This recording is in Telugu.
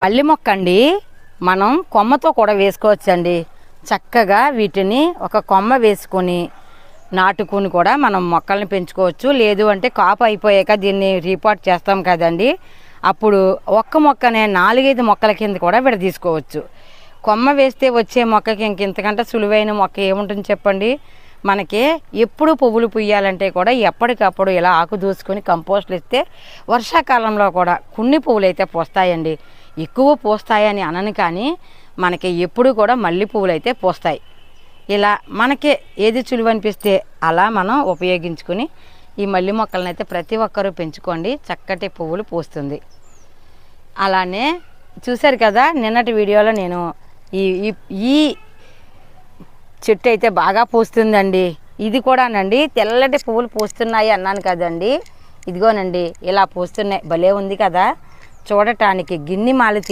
మల్లి మొక్క అండి మనం కొమ్మతో కూడా వేసుకోవచ్చండి. చక్కగా వీటిని ఒక కొమ్మ వేసుకొని నాటుకుని కూడా మనం మొక్కల్ని పెంచుకోవచ్చు. లేదు అంటే కాపు అయిపోయాక దీన్ని రీపాట్ చేస్తాం కదండి, అప్పుడు ఒక్క మొక్కనే 4-5 మొక్కల కింద కూడా విడదీసుకోవచ్చు. కొమ్మ వేస్తే వచ్చే మొక్కకి ఇంతకంటే సులువైన మొక్క ఏముంటుంది చెప్పండి. మనకి ఎప్పుడు పువ్వులు పుయ్యాలంటే కూడా ఎప్పటికప్పుడు ఇలా ఆకు దూసుకొని కంపోస్ట్లు ఇస్తే వర్షాకాలంలో కూడా కొన్ని పువ్వులు అయితే పూస్తాయండి. ఎక్కువ పూస్తాయని అనను, కానీ మనకి ఎప్పుడు కూడా మల్లె పువ్వులు అయితే పూస్తాయి. ఇలా మనకి ఏది సులువు అనిపిస్తే అలా మనం ఉపయోగించుకుని ఈ మల్లె మొక్కలను అయితే ప్రతి ఒక్కరూ పెంచుకోండి. చక్కటి పువ్వులు పూస్తుంది. అలానే చూశారు కదా నిన్నటి వీడియోలో నేను ఈ చెట్టు అయితే బాగా పూస్తుందండి. ఇది కూడానండి తెల్లటి పువ్వులు పూస్తున్నాయి అన్నాను కదండి. ఇదిగోనండి ఇలా పూస్తున్నాయి. భలే ఉంది కదా చూడటానికి. గిన్నె మాల